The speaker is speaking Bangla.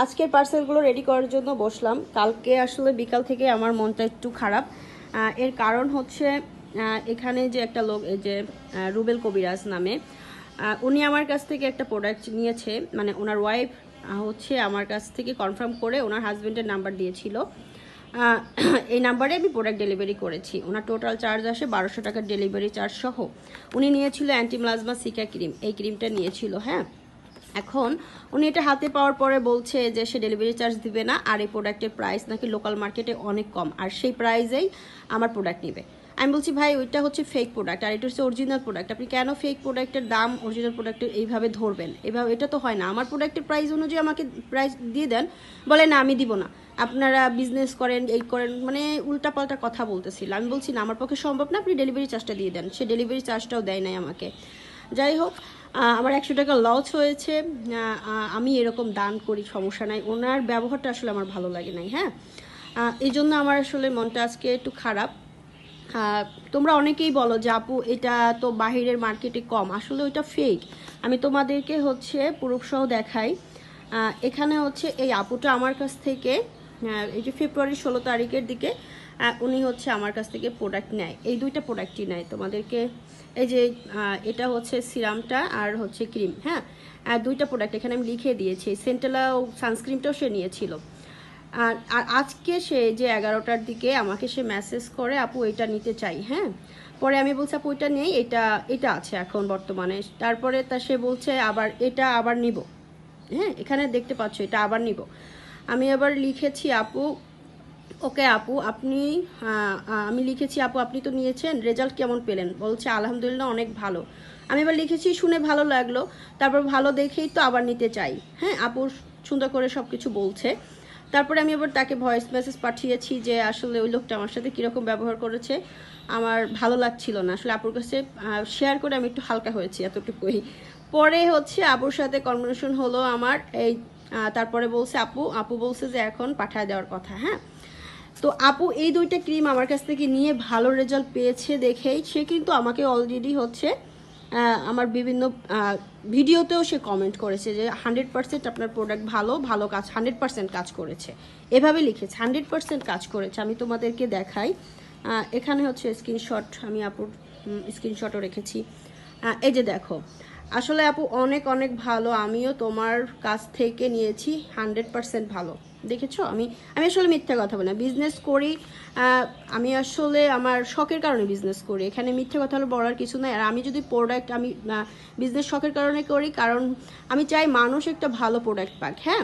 আজকের পার্সেলগুলো রেডি করার জন্য বসলাম। কালকে আসলে বিকাল থেকে আমার মনটা একটু খারাপ। এর কারণ হচ্ছে এখানে যে একটা লোক, এই যে রুবেল কবিরাজ নামে, উনি আমার কাছ থেকে একটা প্রোডাক্ট নিয়েছে। মানে ওনার ওয়াইফ হচ্ছে আমার কাছ থেকে কনফার্ম করে ওনার হাজব্যান্ডের নাম্বার দিয়েছিল। এই নাম্বারে আমি প্রোডাক্ট ডেলিভারি করেছি। ওনার টোটাল চার্জ আসে 1200 টাকার ডেলিভারি চার্জ সহ। উনি নিয়েছিল অ্যান্টিপ্লাজমা সিকা ক্রিম, এই ক্রিমটা নিয়েছিল। হ্যাঁ, এখন উনি এটা হাতে পাওয়ার পরে বলছে যে সে ডেলিভারি চার্জ দিবে না, আর এই প্রোডাক্টের প্রাইস নাকি লোকাল মার্কেটে অনেক কম, আর সেই প্রাইসেই আমার প্রোডাক্ট নেবে। আমি বলছি ভাই ওইটা হচ্ছে ফেক প্রোডাক্ট, আর এটা হচ্ছে অরিজিনাল প্রোডাক্ট। আপনি কেন ফেক প্রোডাক্টের দাম অরিজিনাল প্রোডাক্টের এইভাবে ধরবেন? এভাবে এটা তো হয় না। আমার প্রোডাক্টের প্রাইস অনুযায়ী আমাকে প্রাইস দিয়ে দেন। বলে না, আমি দিব না, আপনারা বিজনেস করেন, এই করেন, মানে উল্টাপাল্টা কথা বলতেছিল। আমি বলছি না, আমার পক্ষে সম্ভব না, আপনি ডেলিভারি চার্জটা দিয়ে দেন। সে ডেলিভারি চার্জটাও দেয় নাই আমাকে। যাই হোক, আমার 100 টাকা লস হয়েছে। আমি এরকম দান করি, সমস্যা নাই। ওনার ব্যবহারটা আসলে আমার ভালো লাগে নাই। হ্যাঁ, এই জন্য আমার আসলে মনটা আজকে একটু খারাপ। তোমরা অনেকেই বলো যে আপু এটা তো বাহিরের মার্কেটে কম, আসলে ওইটা ফেক। আমি তোমাদেরকে হচ্ছে প্রুফ সহ দেখাই। এখানে হচ্ছে এই আপুটা আমার কাছ থেকে এই যে ফেব্রুয়ারি 16 তারিখের দিকে উনি হচ্ছে আমার কাছ থেকে প্রোডাক্ট নেয়। এই দুইটা প্রোডাক্টই নেয় তোমাদেরকে। এই যে এটা হচ্ছে সিরামটা আর হচ্ছে ক্রিম। হ্যাঁ, দুইটা প্রোডাক্ট এখানে আমি লিখে দিয়েছি। সেন্টেলা সানস্ক্রিনটাও সে নিয়েছিল। আর আর আজকে সে যে 11টার দিকে আমাকে সে মেসেজ করে, আপু এটা নিতে চাই। হ্যাঁ, পরে আমি বলছি আপু এটা নেই, এটা এটা আছে এখন বর্তমানে। তারপরে সে বলছে আবার এটা আবার নিব। হ্যাঁ, এখানে দেখতে পাচ্ছ এটা আবার নিব। আমি আবার লিখেছি আপু, ওকে আপু আপনি, আমি লিখেছি আপু আপনি তো নিয়েছেন, রেজাল্ট কেমন পেলেন? বলছে আলহামদুলিল্লাহ অনেক ভালো। আমি এবার লিখেছি শুনে ভালো লাগলো, তারপর ভালো দেখেই তো আবার নিতে চাই। হ্যাঁ, আপু সুন্দর করে সব কিছু বলছে। তারপরে আমি আবার তাকে ভয়েস মেসেজ পাঠিয়েছি যে আসলে ওই লোকটা আমার সাথে কীরকম ব্যবহার করেছে, আমার ভালো লাগছিল না। আসলে আপুর কাছে শেয়ার করে আমি একটু হালকা হয়েছি, এতটুকুই। পরে হচ্ছে আপুর সাথে কনভারসেশন হলো আমার। এই তারপরে বলছে আপু আপু বলছে যে এখন পাঠায় দেওয়ার কথা। হ্যাঁ, তো আপু এই দুইটা ক্রিম আমার কাছ থেকে নিয়ে ভালো রেজাল্ট পেয়েছে দেখেই সে কিন্তু আমাকে অলরেডি হচ্ছে আমার বিভিন্ন ভিডিওতেও সে কমেন্ট করেছে যে 100% আপনার প্রোডাক্ট ভালো, ভালো কাজ, 100% কাজ করেছে। এভাবে লিখেছে 100% কাজ করেছে। আমি তোমাদেরকে দেখাই। এখানে হচ্ছে স্ক্রিনশট, আমি আপুর স্ক্রিনশটও রেখেছি। এই যে দেখো, আসলে আপু অনেক অনেক ভালো, আমিও তোমার কাছ থেকে নিয়েছি, 100% ভালো। দেখেছো, আমি আমি আসলে মিথ্যা কথা বলি না, বিজনেস করি। আমি আসলে আমার শখের কারণে বিজনেস করি, এখানে মিথ্যা কথা হলো বলার কিছু নাই। আর আমি যদি প্রোডাক্ট, আমি বিজনেস শখের কারণে করি, কারণ আমি চাই মানুষ একটা ভালো প্রোডাক্ট পাক। হ্যাঁ,